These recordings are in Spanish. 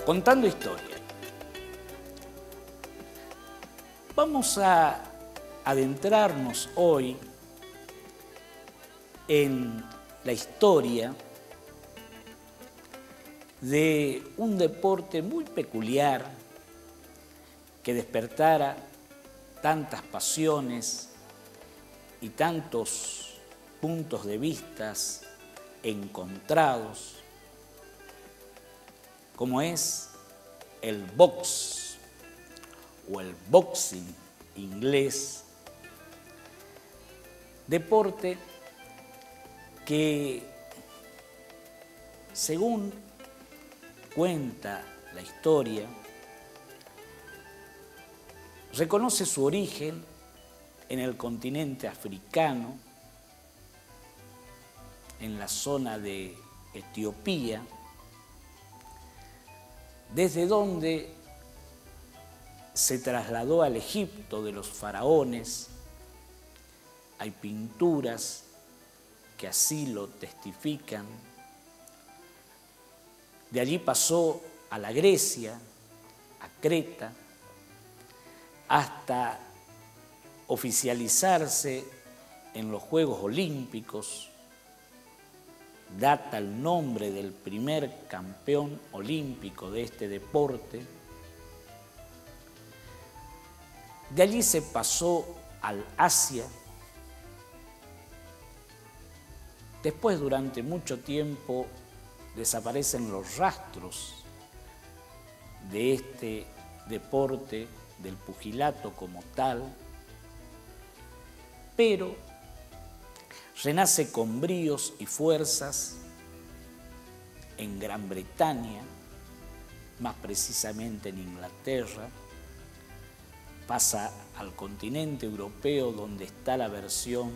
Contando historia. Vamos a adentrarnos hoy en la historia de un deporte muy peculiar que despertara tantas pasiones y tantos puntos de vista encontrados, como es el box o el boxing inglés, deporte que, según cuenta la historia, reconoce su origen en el continente africano, en la zona de Etiopía, desde donde se trasladó al Egipto de los faraones. Hay pinturas que así lo testifican. De allí pasó a la Grecia, a Creta, hasta oficializarse en los Juegos Olímpicos. Data el nombre del primer campeón olímpico de este deporte. De allí se pasó al Asia. Después, durante mucho tiempo, desaparecen los rastros de este deporte, del pugilato como tal, pero renace con bríos y fuerzas en Gran Bretaña, más precisamente en Inglaterra, pasa al continente europeo, donde está la versión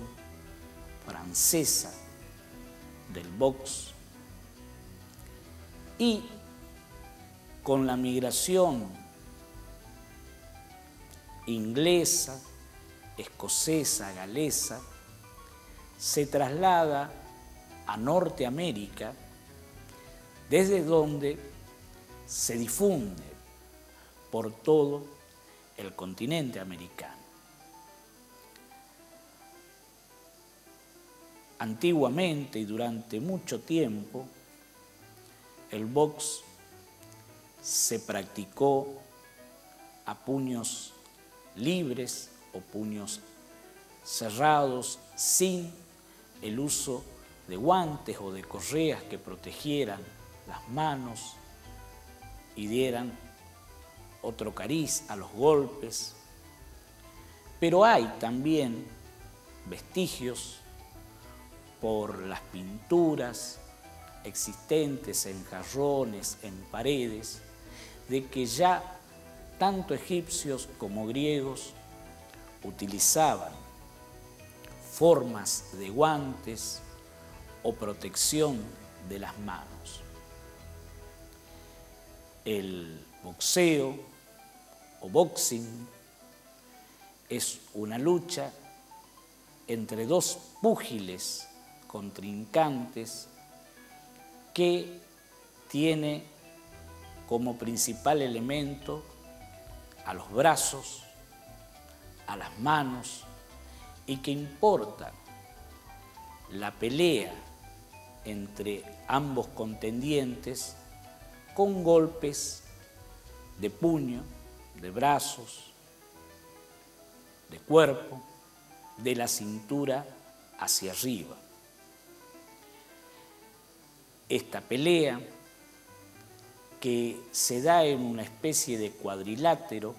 francesa del box, y con la migración inglesa, escocesa, galesa, se traslada a Norteamérica, desde donde se difunde por todo el continente americano. Antiguamente y durante mucho tiempo, el box se practicó a puños libres o puños cerrados, sin el uso de guantes o de correas que protegieran las manos y dieran otro cariz a los golpes. Pero hay también vestigios por las pinturas existentes en jarrones, en paredes, de que ya tanto egipcios como griegos utilizaban formas de guantes o protección de las manos. El boxeo o boxing es una lucha entre dos púgiles contrincantes que tiene como principal elemento a los brazos, a las manos, y que importa la pelea entre ambos contendientes con golpes de puño, de brazos, de cuerpo, de la cintura hacia arriba. Esta pelea, que se da en una especie de cuadrilátero,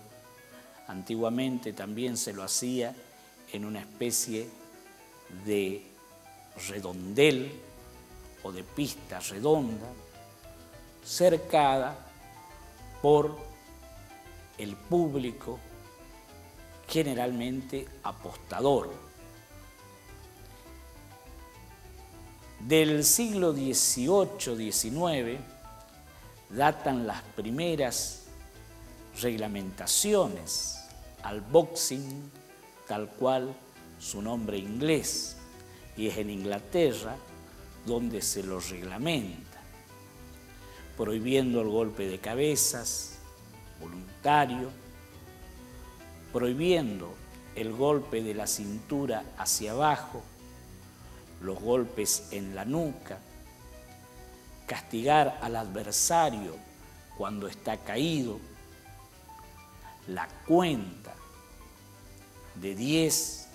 antiguamente también se lo hacía en una especie de redondel o de pista redonda, cercada por el público, generalmente apostador. Del siglo XVIII-XIX datan las primeras reglamentaciones al boxing, tal cual su nombre inglés, y es en Inglaterra donde se lo reglamenta. prohibiendo el golpe de cabezas voluntario, prohibiendo el golpe de la cintura hacia abajo, los golpes en la nuca, castigar al adversario cuando está caído, la cuenta de 10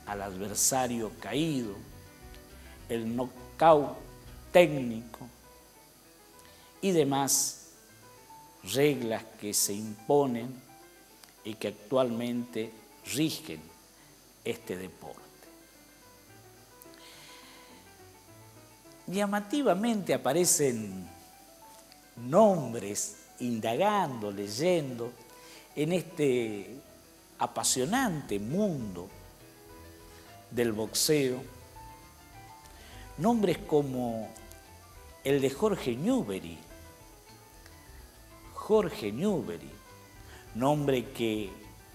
al adversario caído, el knockout técnico y demás reglas que se imponen y que actualmente rigen este deporte. Llamativamente aparecen nombres, indagando, leyendo, en este apasionante mundo del boxeo, nombres como el de Jorge Newbery. Jorge Newbery, nombre que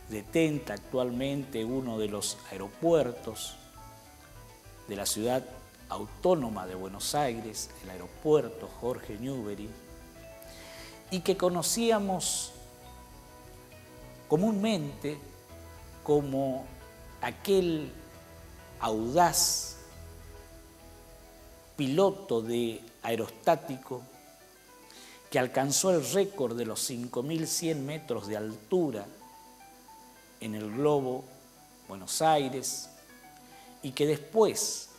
detenta actualmente uno de los aeropuertos de la ciudad autónoma de Buenos Aires, el aeropuerto Jorge Newbery, y que conocíamos comúnmente como aquel audaz piloto de aerostático que alcanzó el récord de los 5.100 metros de altura en el globo Buenos Aires y que después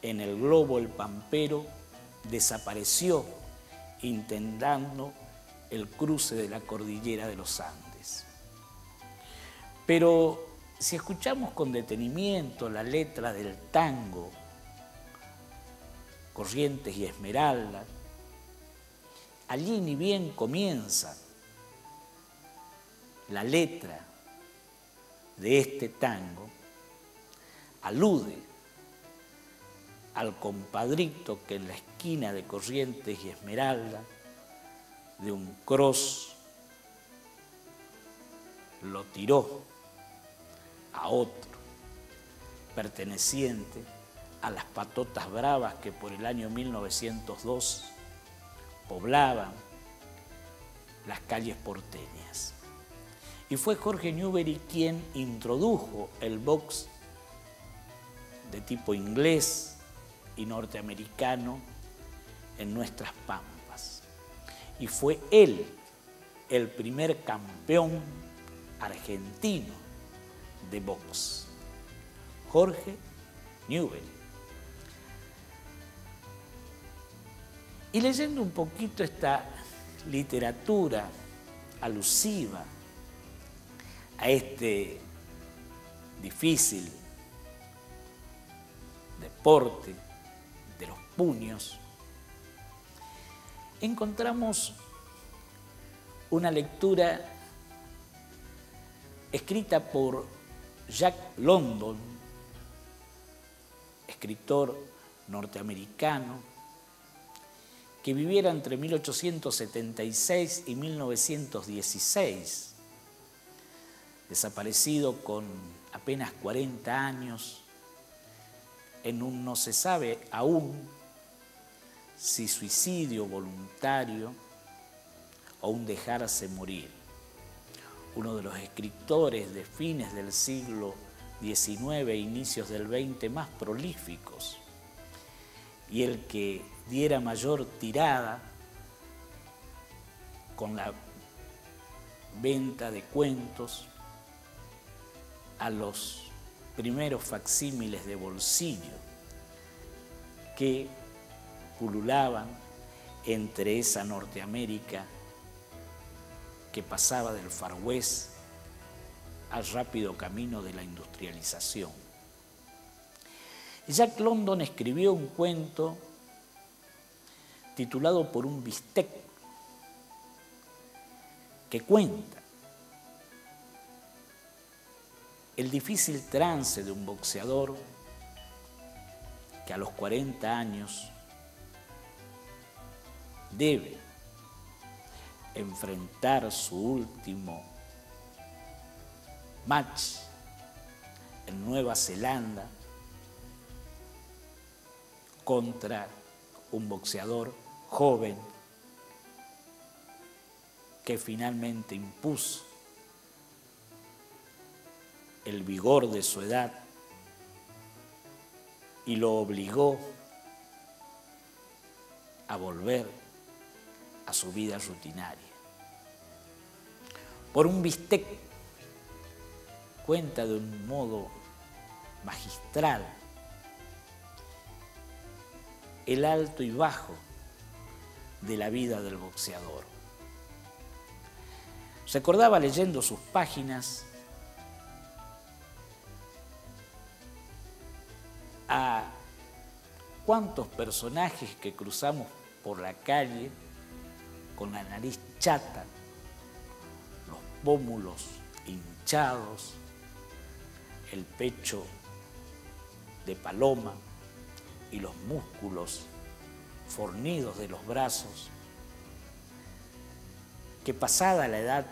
en el globo El Pampero desapareció intentando el cruce de la cordillera de los Andes. Pero si escuchamos con detenimiento la letra del tango Corrientes y Esmeralda, allí ni bien comienza la letra de este tango, alude al compadrito que en la esquina de Corrientes y Esmeralda, de un cross, lo tiró a otro, perteneciente a las patotas bravas que por el año 1902 poblaban las calles porteñas. Y fue Jorge Newbery quien introdujo el box de tipo inglés y norteamericano en nuestras pampas. Y fue él el primer campeón argentino de box, Jorge Newbery. Y leyendo un poquito esta literatura alusiva a este difícil deporte de los puños, encontramos una lectura escrita por Jack London, escritor norteamericano, que viviera entre 1876 y 1916, desaparecido con apenas 40 años, en un no se sabe aún si suicidio voluntario o un dejarse morir. Uno de los escritores de fines del siglo XIX e inicios del XX más prolíficos, y el que diera mayor tirada con la venta de cuentos a los primeros facsímiles de bolsillo que pululaban entre esa Norteamérica que pasaba del Far West al rápido camino de la industrialización. Jack London escribió un cuento titulado Por un bistec, que cuenta el difícil trance de un boxeador que a los 40 años debe enfrentar su último match en Nueva Zelanda contra un boxeador joven que finalmente impuso el vigor de su edad y lo obligó a volver a su vida rutinaria. Por un bistec cuenta de un modo magistral el alto y bajo de la vida del boxeador. Recordaba leyendo sus páginas a cuántos personajes que cruzamos por la calle con la nariz chata, los pómulos hinchados, el pecho de paloma y los músculos fornidos de los brazos, que pasada la edad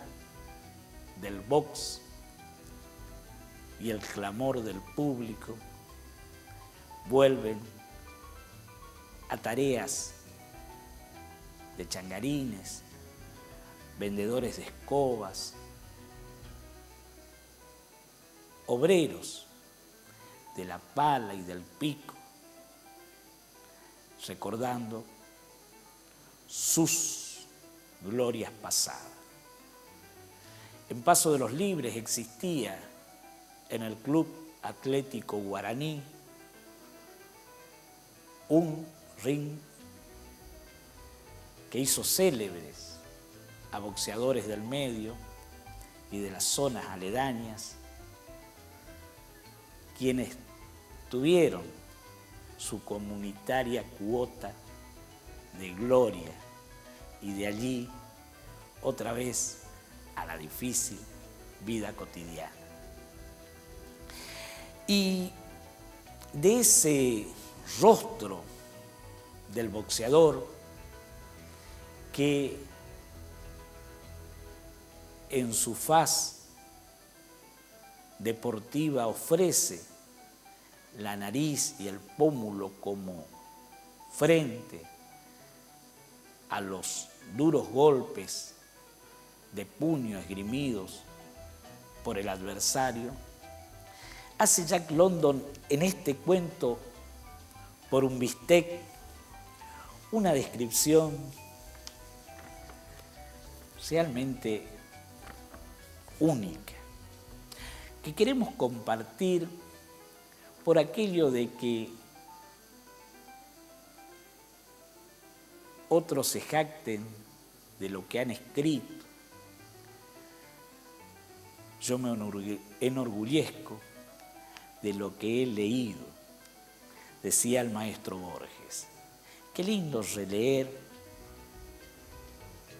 del box y el clamor del público, vuelven a tareas de changarines, vendedores de escobas, obreros de la pala y del pico, recordando sus glorias pasadas. En Paso de los Libres existía en el Club Atlético Guaraní un ring que hizo célebres a boxeadores del medio y de las zonas aledañas, quienes tuvieron su comunitaria cuota de gloria y de allí otra vez a la difícil vida cotidiana. Y de ese rostro del boxeador que en su faz deportiva ofrece la nariz y el pómulo como frente a los duros golpes de puño esgrimidos por el adversario, hace Jack London en este cuento por un bistec una descripción realmente única, que queremos compartir por aquello de que otros se jacten de lo que han escrito. Yo me enorgullezco de lo que he leído, decía el maestro Borges. Qué lindo releer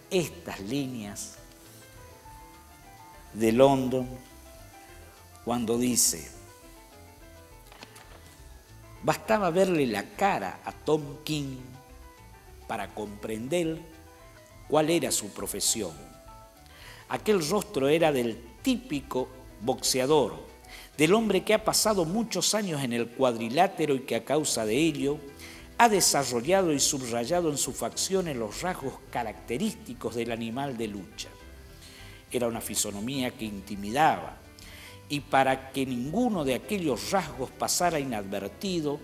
estas líneas de London cuando dice: bastaba verle la cara a Tom King para comprender cuál era su profesión. Aquel rostro era del típico boxeador, del hombre que ha pasado muchos años en el cuadrilátero y que a causa de ello ha desarrollado y subrayado en sus facciones los rasgos característicos del animal de lucha. Era una fisonomía que intimidaba, y para que ninguno de aquellos rasgos pasara inadvertido,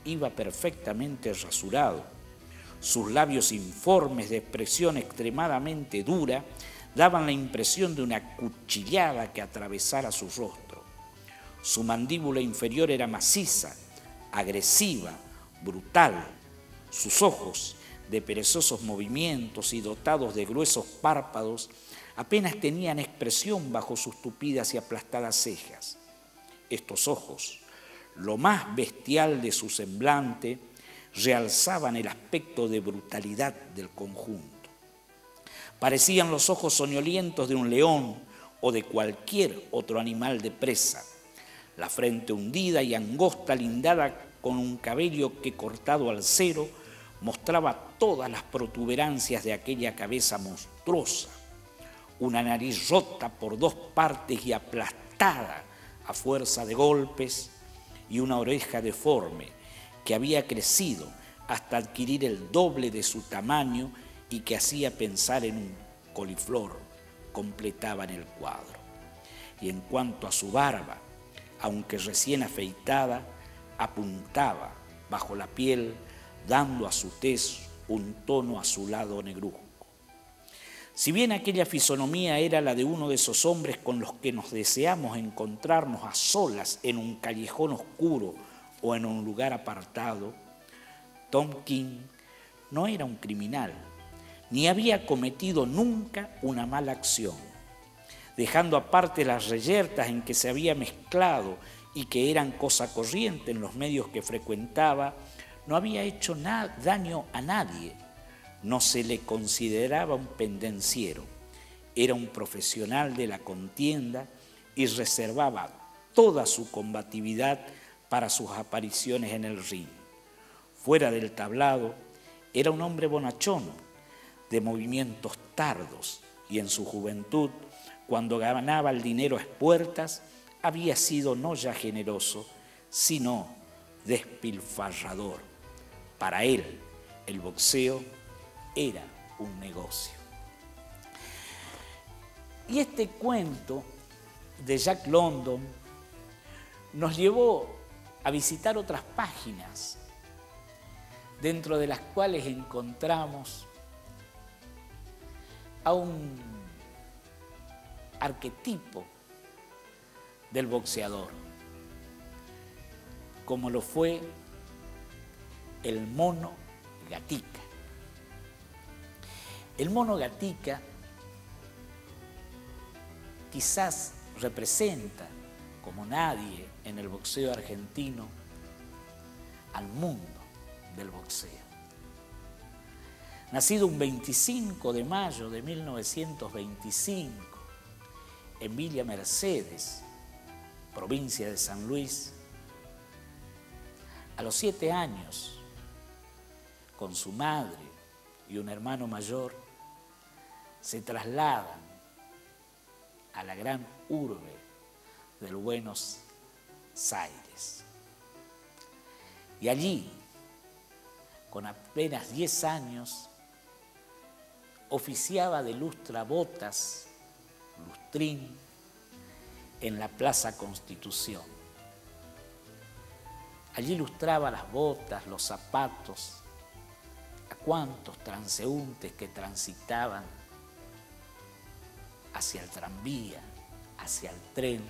iba perfectamente rasurado. Sus labios informes de expresión extremadamente dura daban la impresión de una cuchillada que atravesara su rostro. Su mandíbula inferior era maciza, agresiva, brutal. Sus ojos, de perezosos movimientos y dotados de gruesos párpados, apenas tenían expresión bajo sus tupidas y aplastadas cejas. Estos ojos, lo más bestial de su semblante, realzaban el aspecto de brutalidad del conjunto. Parecían los ojos soñolientos de un león o de cualquier otro animal de presa. La frente hundida y angosta, lindada con un cabello que, cortado al cero, mostraba todas las protuberancias de aquella cabeza monstruosa. Una nariz rota por dos partes y aplastada a fuerza de golpes, y una oreja deforme que había crecido hasta adquirir el doble de su tamaño y que hacía pensar en un coliflor completaban el cuadro. Y en cuanto a su barba, aunque recién afeitada, apuntaba bajo la piel, dando a su tez un tono azulado negruzco. Si bien aquella fisonomía era la de uno de esos hombres con los que nos deseamos encontrarnos a solas en un callejón oscuro o en un lugar apartado, Tom King no era un criminal, ni había cometido nunca una mala acción. Dejando aparte las reyertas en que se había mezclado y que eran cosa corriente en los medios que frecuentaba, no había hecho daño a nadie. No se le consideraba un pendenciero, era un profesional de la contienda y reservaba toda su combatividad para sus apariciones en el ring. Fuera del tablado, era un hombre bonachón, de movimientos tardos, y en su juventud, cuando ganaba el dinero a espuertas, había sido no ya generoso, sino despilfarrador. Para él, el boxeo era un negocio. Y este cuento de Jack London nos llevó a visitar otras páginas, dentro de las cuales encontramos a un arquetipo del boxeador, como lo fue el mono Gatica. El mono Gatica quizás representa, como nadie en el boxeo argentino, al mundo del boxeo. Nacido un 25 de mayo de 1925 en Villa Mercedes, provincia de San Luis, a los 7 años, con su madre y un hermano mayor, se trasladan a la gran urbe del Buenos Aires. Y allí, con apenas 10 años, oficiaba de lustrabotas, lustrín, en la Plaza Constitución. Allí lustraba las botas, los zapatos, a cuantos transeúntes que transitaban hacia el tranvía, hacia el tren,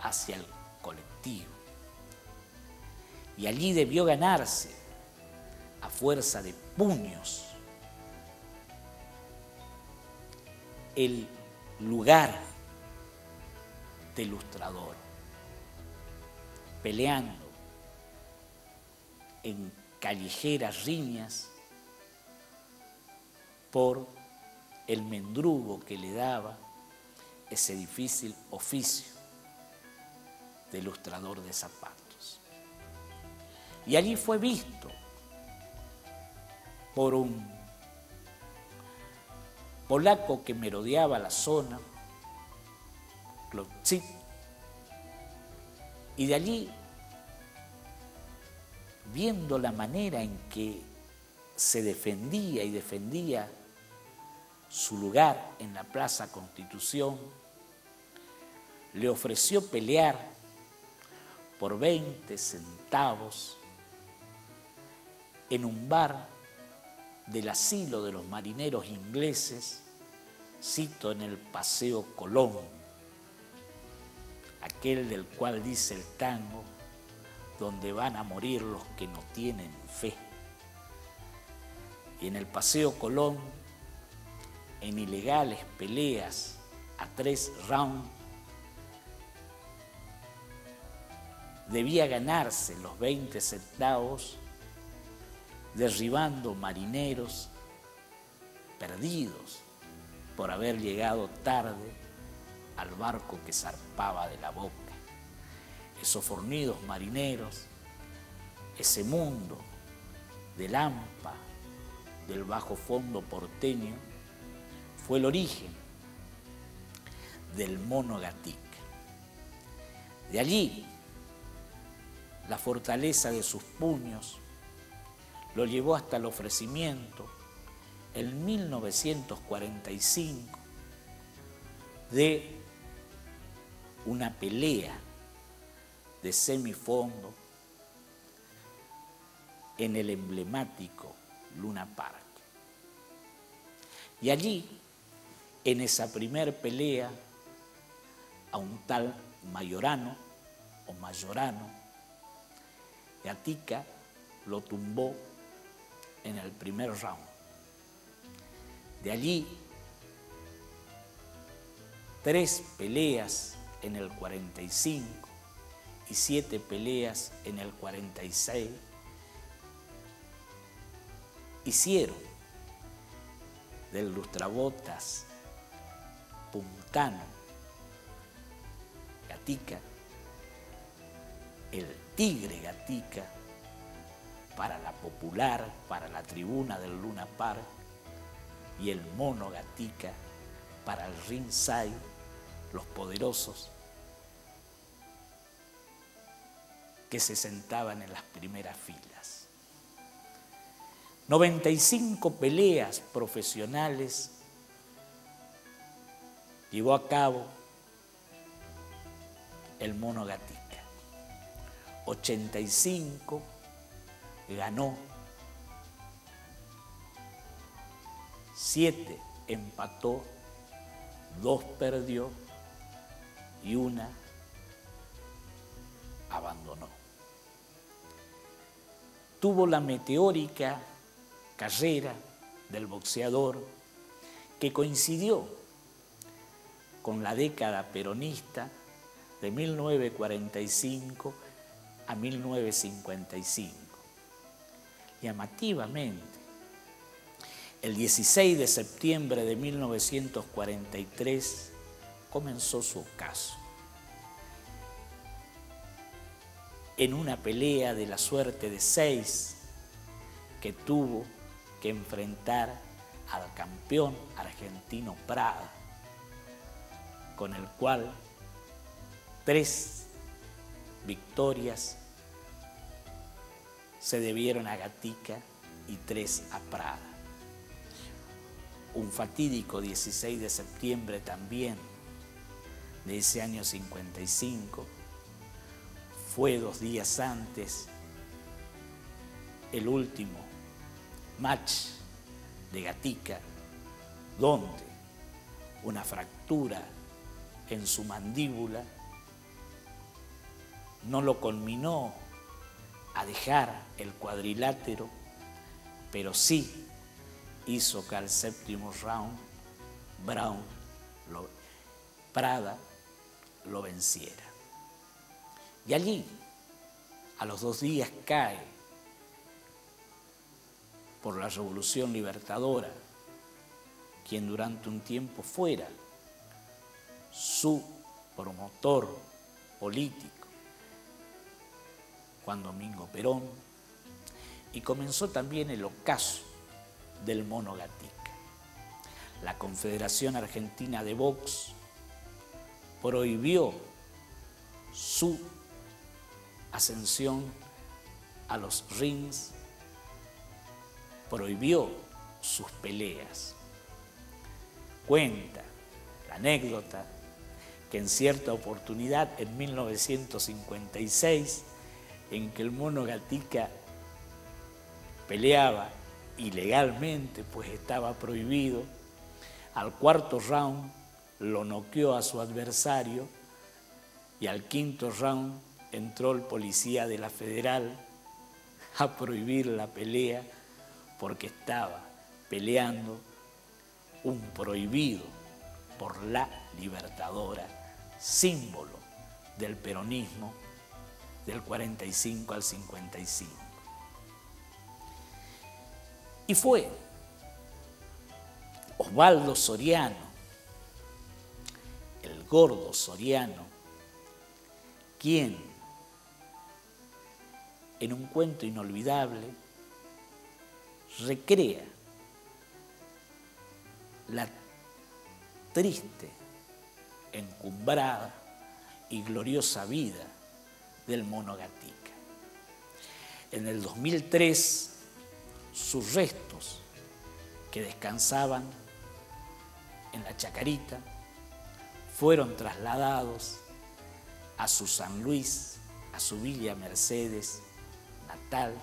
hacia el colectivo. Y allí debió ganarse, a fuerza de puños, el lugar de lustrador, peleando en callejeras riñas por el mendrugo que le daba ese difícil oficio de lustrador de zapatos. Y allí fue visto por un polaco que merodeaba la zona, Klopczyk, y de allí, viendo la manera en que se defendía y defendía su lugar en la Plaza Constitución, le ofreció pelear por 20 centavos en un bar del asilo de los marineros ingleses, cito en el Paseo Colón, aquel del cual dice el tango, donde van a morir los que no tienen fe. Y en el Paseo Colón, en ilegales peleas a 3 rounds, debía ganarse los 20 centavos derribando marineros perdidos por haber llegado tarde al barco que zarpaba de la boca. Esos fornidos marineros, ese mundo del hampa, del bajo fondo porteño, fue el origen del mono Gatica. De allí, la fortaleza de sus puños lo llevó hasta el ofrecimiento en 1945 de una pelea de semifondo en el emblemático Luna Park. Y allí, en esa primer pelea, a un tal Mayorano, Gatica lo tumbó en el primer round. De allí, 3 peleas en el 45 y 7 peleas en el 46 hicieron del lustrabotas puntano Gatica el tigre Gatica para la popular, para la tribuna del Luna Park, y el mono Gatica para el ringside, los poderosos que se sentaban en las primeras filas. 95 peleas profesionales llevó a cabo el mono Gatica. 85 ganó, 7 empató, 2 perdió y 1 abandonó. Tuvo la meteórica carrera del boxeador que coincidió con la década peronista de 1945 a 1955. Llamativamente, el 16 de septiembre de 1943 comenzó su ocaso. En una pelea de la suerte de 6 que tuvo que enfrentar al campeón argentino Prada, con el cual 3 victorias se debieron a Gatica y 3 a Prada. Un fatídico 16 de septiembre también de ese año 55 fue 2 días antes el último match de Gatica, donde una fractura en su mandíbula no lo conminó a dejar el cuadrilátero, pero sí hizo que al séptimo round Prada lo venciera. Y allí, a los 2 días, cae por la Revolución Libertadora, quien durante un tiempo fuera su promotor político, Juan Domingo Perón, y comenzó también el ocaso del mono Gatica. La Confederación Argentina de Box prohibió su ascensión a los rings, prohibió sus peleas. Cuenta la anécdota que en cierta oportunidad, en 1956, en que el mono Gatica peleaba ilegalmente, pues estaba prohibido, al 4.º round lo noqueó a su adversario y al 5.º round entró el policía de la Federal a prohibir la pelea porque estaba peleando un prohibido por la Libertadora, símbolo del peronismo del 45 al 55. Y fue Osvaldo Soriano, el gordo Soriano, quien en un cuento inolvidable recrea la triste, encumbrada y gloriosa vida del mono Gatica. En el 2003, sus restos que descansaban en la Chacarita fueron trasladados a su San Luis, a su Villa Mercedes natal,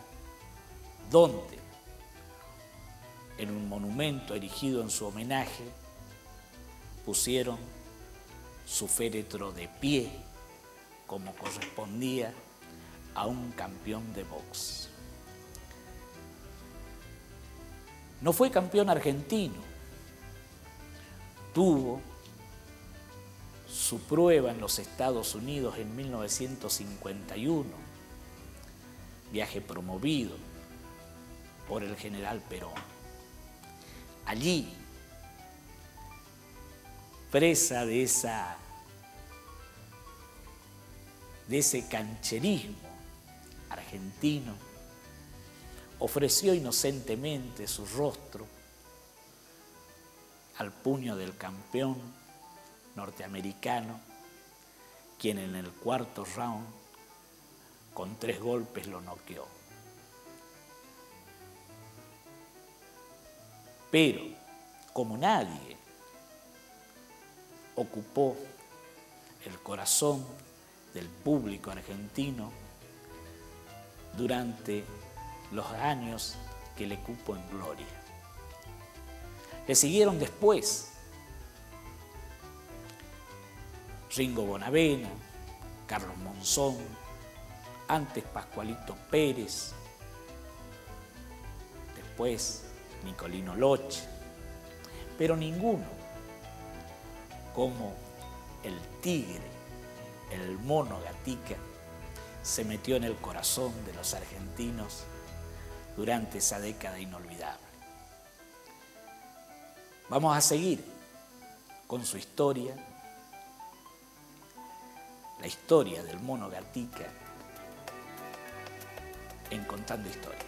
donde en un monumento erigido en su homenaje pusieron su féretro de pie, como correspondía a un campeón de box. No fue campeón argentino, tuvo su prueba en los Estados Unidos en 1951, viaje promovido por el general Perón. Allí, presa de ese cancherismo argentino, ofreció inocentemente su rostro al puño del campeón norteamericano, quien en el cuarto round, con 3 golpes, lo noqueó. Pero, como nadie ocupó el corazón del público argentino durante los años que le cupo en gloria. Le siguieron después Ringo Bonavena, Carlos Monzón, antes Pascualito Pérez, después Nicolino Loche, pero ninguno como el tigre, el Mono Gatica, se metió en el corazón de los argentinos durante esa década inolvidable. Vamos a seguir con su historia, la historia del Mono Gatica, en Contando Historia.